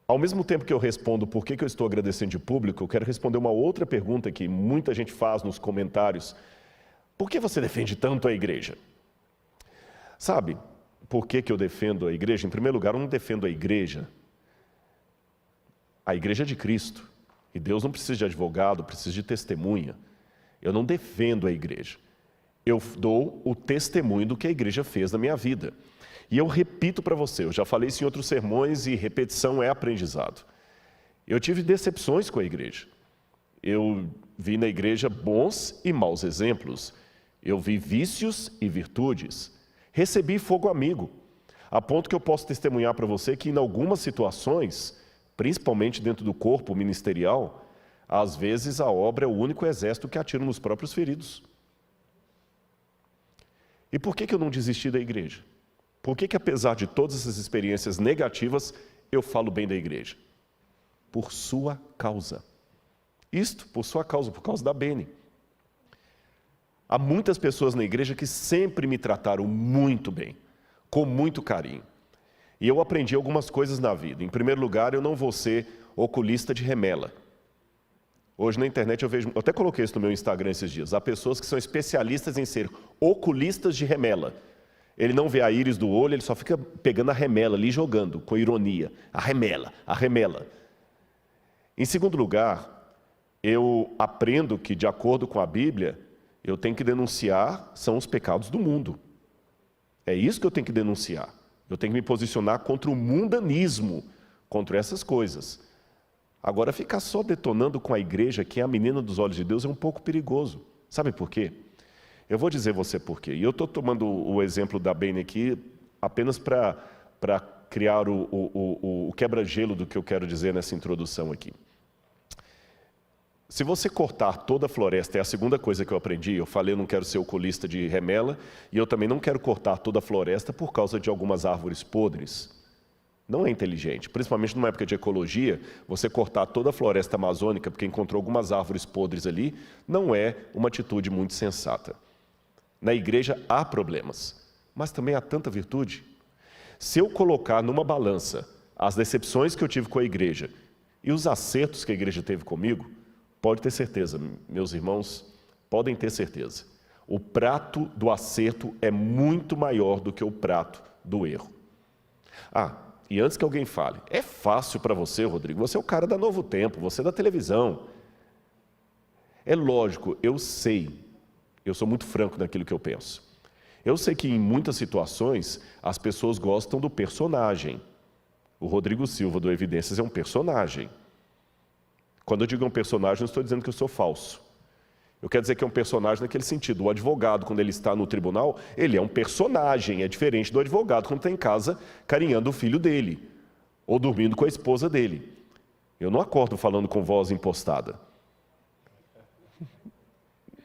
Ao mesmo tempo que eu respondo por que eu estou agradecendo de público, eu quero responder uma outra pergunta que muita gente faz nos comentários. Por que você defende tanto a igreja? Sabe, por que eu defendo a igreja? Em primeiro lugar, eu não defendo a igreja é de Cristo. E Deus não precisa de advogado, precisa de testemunha. Eu não defendo a igreja. Eu dou o testemunho do que a igreja fez na minha vida. E eu repito para você, eu já falei isso em outros sermões e repetição é aprendizado. Eu tive decepções com a igreja. Eu vi na igreja bons e maus exemplos. Eu vi vícios e virtudes. Recebi fogo amigo, a ponto que eu posso testemunhar para você que em algumas situações, principalmente dentro do corpo ministerial, às vezes a obra é o único exército que atira nos próprios feridos. E por que eu não desisti da igreja? Por que apesar de todas essas experiências negativas, eu falo bem da igreja? Por sua causa. Isto, por sua causa, por causa da Bene. Há muitas pessoas na igreja que sempre me trataram muito bem, com muito carinho. E eu aprendi algumas coisas na vida. Em primeiro lugar, eu não vou ser oculista de remela. Hoje na internet eu vejo, eu até coloquei isso no meu Instagram esses dias, há pessoas que são especialistas em ser oculistas de remela. Ele não vê a íris do olho, ele só fica pegando a remela ali, jogando, com ironia. A remela, a remela. Em segundo lugar, eu aprendo que, de acordo com a Bíblia, eu tenho que denunciar são os pecados do mundo. É isso que eu tenho que denunciar. Eu tenho que me posicionar contra o mundanismo, contra essas coisas. Agora, ficar só detonando com a igreja, que é a menina dos olhos de Deus, é um pouco perigoso. Sabe por quê? Eu vou dizer você por quê. E eu estou tomando o exemplo da Bene aqui apenas para criar o quebra-gelo do que eu quero dizer nessa introdução aqui. Se você cortar toda a floresta, é a segunda coisa que eu aprendi, eu falei, eu não quero ser oculista de remela, e eu também não quero cortar toda a floresta por causa de algumas árvores podres. Não é inteligente, principalmente numa época de ecologia, você cortar toda a floresta amazônica, porque encontrou algumas árvores podres ali, não é uma atitude muito sensata. Na igreja há problemas, mas também há tanta virtude. Se eu colocar numa balança as decepções que eu tive com a igreja e os acertos que a igreja teve comigo, pode ter certeza, meus irmãos, podem ter certeza. O prato do acerto é muito maior do que o prato do erro. E antes que alguém fale, é fácil para você, Rodrigo, você é o cara da Novo Tempo, você é da televisão. É lógico, eu sei, eu sou muito franco naquilo que eu penso. Eu sei que em muitas situações as pessoas gostam do personagem. O Rodrigo Silva do Evidências é um personagem. Quando eu digo um personagem, não estou dizendo que eu sou falso. Eu quero dizer que é um personagem naquele sentido. O advogado, quando ele está no tribunal, ele é um personagem, é diferente do advogado quando está em casa carinhando o filho dele, ou dormindo com a esposa dele. Eu não acordo falando com voz impostada.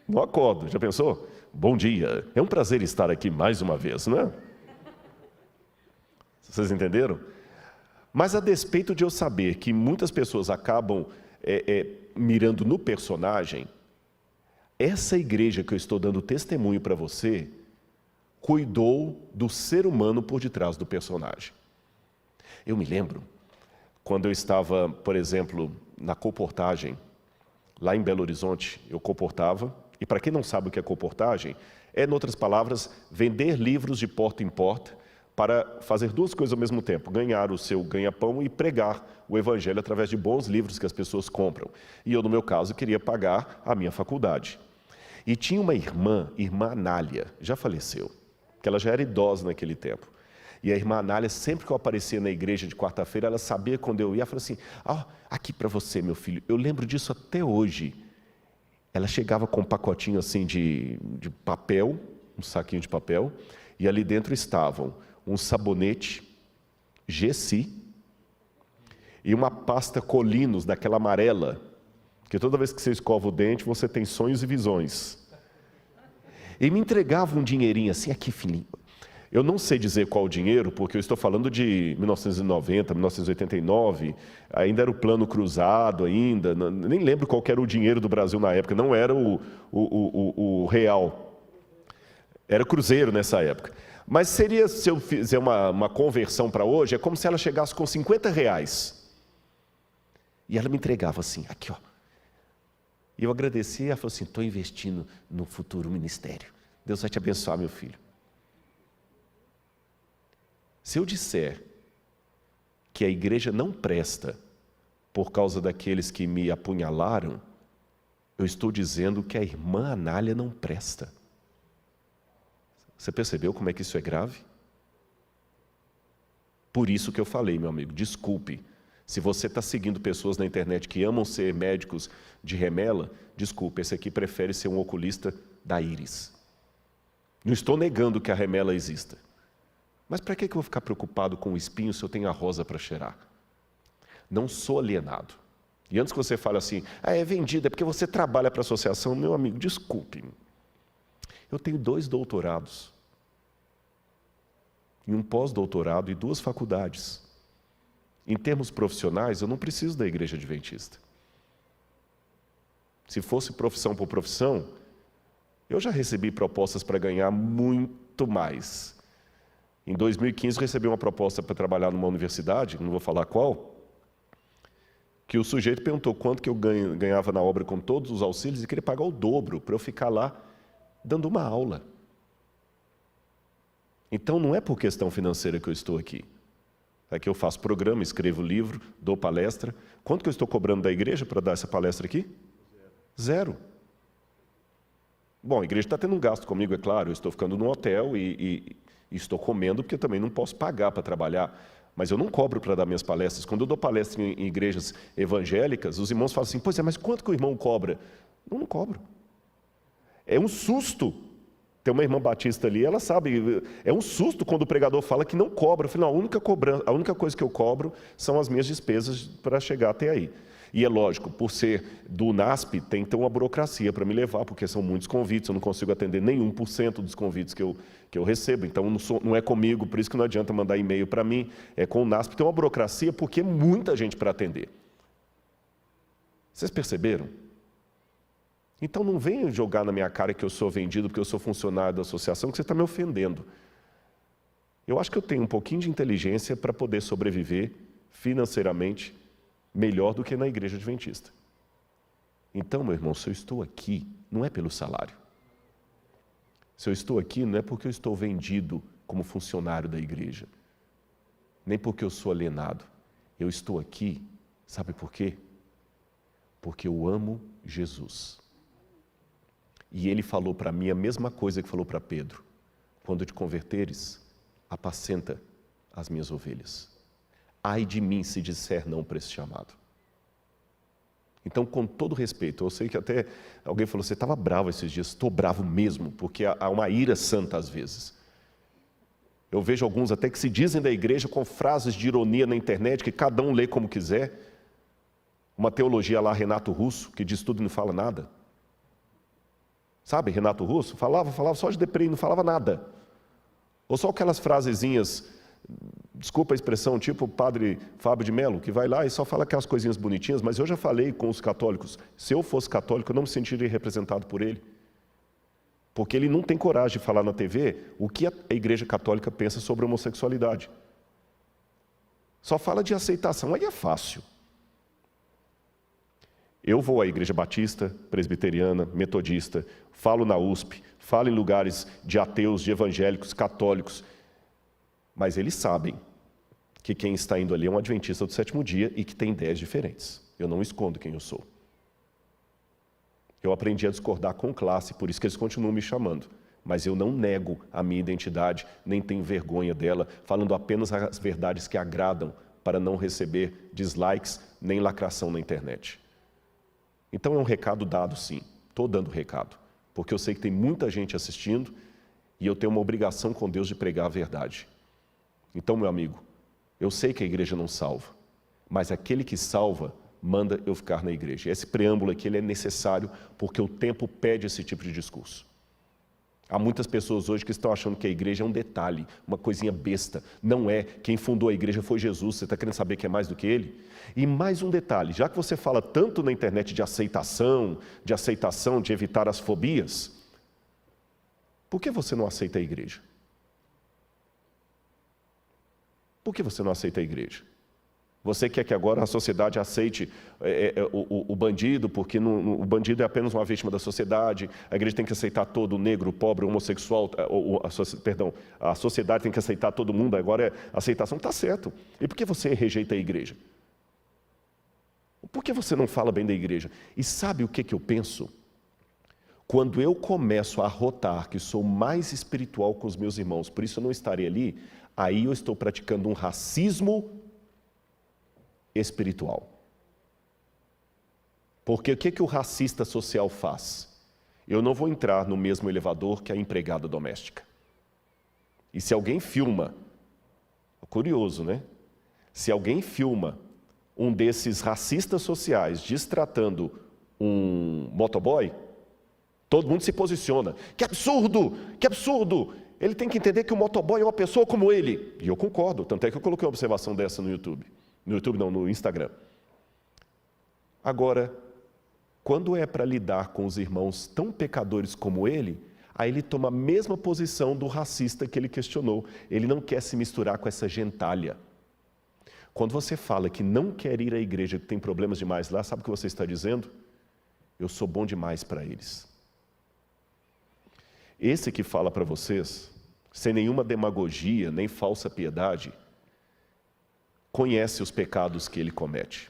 Não acordo, já pensou? Bom dia, é um prazer estar aqui mais uma vez, não é? Vocês entenderam? Mas a despeito de eu saber que muitas pessoas acabam mirando no personagem, essa igreja que eu estou dando testemunho para você, cuidou do ser humano por detrás do personagem. Eu me lembro, quando eu estava, por exemplo, na colportagem, lá em Belo Horizonte, eu colportava, e para quem não sabe o que é colportagem, é, em outras palavras, vender livros de porta em porta para fazer duas coisas ao mesmo tempo, ganhar o seu ganha-pão e pregar o evangelho através de bons livros que as pessoas compram. E eu, no meu caso, queria pagar a minha faculdade. E tinha uma irmã Anália, já faleceu, que ela já era idosa naquele tempo. E a irmã Anália, sempre que eu aparecia na igreja de quarta-feira, ela sabia quando eu ia, ela falou assim, aqui para você, meu filho, eu lembro disso até hoje. Ela chegava com um pacotinho assim de papel, um saquinho de papel, e ali dentro estavam um sabonete Gessi e uma pasta Colinos, daquela amarela, que toda vez que você escova o dente, você tem sonhos e visões. E me entregava um dinheirinho assim, aqui, filhinho. Eu não sei dizer qual o dinheiro, porque eu estou falando de 1990, 1989, ainda era o plano cruzado ainda, nem lembro qual era o dinheiro do Brasil na época, não era o real, era cruzeiro nessa época. Mas seria, se eu fizer uma conversão para hoje, é como se ela chegasse com 50 reais. E ela me entregava assim, aqui ó. E eu agradecia e ela falou assim, estou investindo no futuro ministério. Deus vai te abençoar, meu filho. Se eu disser que a igreja não presta por causa daqueles que me apunhalaram, eu estou dizendo que a irmã Anália não presta. Você percebeu como é que isso é grave? Por isso que eu falei, meu amigo, desculpe. Se você está seguindo pessoas na internet que amam ser médicos de remela, desculpe, esse aqui prefere ser um oculista da íris. Não estou negando que a remela exista. Mas para que eu vou ficar preocupado com o espinho se eu tenho a rosa para cheirar? Não sou alienado. E antes que você fale assim, é vendido, é porque você trabalha para a associação, meu amigo, desculpe. Eu tenho 2 doutorados, e um pós-doutorado e 2 faculdades. Em termos profissionais, eu não preciso da igreja adventista. Se fosse profissão por profissão, eu já recebi propostas para ganhar muito mais. Em 2015, recebi uma proposta para trabalhar numa universidade, não vou falar qual, que o sujeito perguntou quanto que eu ganhava na obra com todos os auxílios e queria pagar o dobro para eu ficar lá dando uma aula. Então, não é por questão financeira que eu estou aqui. É que eu faço programa, escrevo livro, dou palestra. Quanto que eu estou cobrando da igreja para dar essa palestra aqui? 0. Bom, a igreja está tendo um gasto comigo, é claro. Eu estou ficando num hotel e estou comendo, porque eu também não posso pagar para trabalhar. Mas eu não cobro para dar minhas palestras. Quando eu dou palestra em igrejas evangélicas, os irmãos falam assim, pois é, mas quanto que o irmão cobra? Não cobro. É um susto. Tem uma irmã batista ali, ela sabe, é um susto quando o pregador fala que não cobra. Eu falei, não, a única coisa que eu cobro são as minhas despesas para chegar até aí. E é lógico, por ser do NASP, tem então uma burocracia para me levar, porque são muitos convites, eu não consigo atender nem 1% dos convites que eu recebo, então não é comigo, por isso que não adianta mandar e-mail para mim, é com o NASP, tem uma burocracia, porque é muita gente para atender. Vocês perceberam? Então não venha jogar na minha cara que eu sou vendido porque eu sou funcionário da associação, que você está me ofendendo. Eu acho que eu tenho um pouquinho de inteligência para poder sobreviver financeiramente melhor do que na igreja adventista. Então, meu irmão, se eu estou aqui, não é pelo salário. Se eu estou aqui, não é porque eu estou vendido como funcionário da igreja, nem porque eu sou alienado. Eu estou aqui, sabe por quê? Porque eu amo Jesus. E ele falou para mim a mesma coisa que falou para Pedro. Quando te converteres, apacenta as minhas ovelhas. Ai de mim se disser não para esse chamado. Então, com todo respeito, eu sei que até alguém falou, você estava bravo esses dias. Estou bravo mesmo, porque há uma ira santa às vezes. Eu vejo alguns até que se dizem da igreja com frases de ironia na internet, que cada um lê como quiser. Uma teologia lá, Renato Russo, que diz tudo e não fala nada. Sabe, Renato Russo? Falava só de deprê e não falava nada. Ou só aquelas frasezinhas, desculpa a expressão, tipo o padre Fábio de Mello, que vai lá e só fala aquelas coisinhas bonitinhas, mas eu já falei com os católicos, se eu fosse católico, eu não me sentiria representado por ele. Porque ele não tem coragem de falar na TV o que a igreja católica pensa sobre a homossexualidade. Só fala de aceitação, aí é fácil. Eu vou à igreja batista, presbiteriana, metodista, falo na USP, falo em lugares de ateus, de evangélicos, católicos, mas eles sabem que quem está indo ali é um adventista do 7º dia e que tem ideias diferentes. Eu não escondo quem eu sou. Eu aprendi a discordar com classe, por isso que eles continuam me chamando. Mas eu não nego a minha identidade, nem tenho vergonha dela, falando apenas as verdades que agradam, para não receber dislikes nem lacração na internet. Então é um recado dado, sim. Estou dando recado, porque eu sei que tem muita gente assistindo e eu tenho uma obrigação com Deus de pregar a verdade. Então, meu amigo, eu sei que a igreja não salva, mas aquele que salva manda eu ficar na igreja. Esse preâmbulo aqui ele é necessário porque o tempo pede esse tipo de discurso. Há muitas pessoas hoje que estão achando que a igreja é um detalhe, uma coisinha besta. Não é. Quem fundou a igreja foi Jesus. Você está querendo saber que é mais do que ele? E mais um detalhe, já que você fala tanto na internet de aceitação, de evitar as fobias, por que você não aceita a igreja? Por que você não aceita a igreja? Você quer que agora a sociedade aceite o bandido, porque o bandido é apenas uma vítima da sociedade, a igreja tem que aceitar todo negro, pobre, homossexual, a sociedade tem que aceitar todo mundo, agora é aceitação, está certo. E por que você rejeita a igreja? Por que você não fala bem da igreja? E sabe o que eu penso? Quando eu começo a arrotar que sou mais espiritual com os meus irmãos, por isso eu não estarei ali, aí eu estou praticando um racismo espiritual. Porque o que o racista social faz? Eu não vou entrar no mesmo elevador que a empregada doméstica. E se alguém filma, curioso, né? Se alguém filma um desses racistas sociais destratando um motoboy, todo mundo se posiciona. Que absurdo! Que absurdo! Ele tem que entender que o motoboy é uma pessoa como ele. E eu concordo, tanto é que eu coloquei uma observação dessa no YouTube. No YouTube não, no Instagram. Agora, quando é para lidar com os irmãos tão pecadores como ele, aí ele toma a mesma posição do racista que ele questionou. Ele não quer se misturar com essa gentalha. Quando você fala que não quer ir à igreja, que tem problemas demais lá, sabe o que você está dizendo? Eu sou bom demais para eles. Esse que fala para vocês, sem nenhuma demagogia, nem falsa piedade, conhece os pecados que ele comete.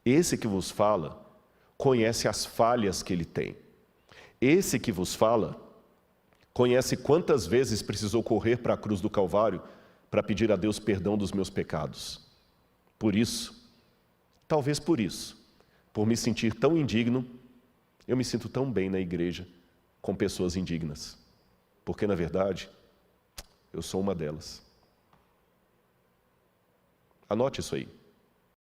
Esse que vos fala, conhece as falhas que ele tem. Esse que vos fala, conhece quantas vezes precisou correr para a cruz do Calvário para pedir a Deus perdão dos meus pecados. Por isso, talvez por isso, por me sentir tão indigno, eu me sinto tão bem na igreja com pessoas indignas. Porque, na verdade, eu sou uma delas. Anote isso aí.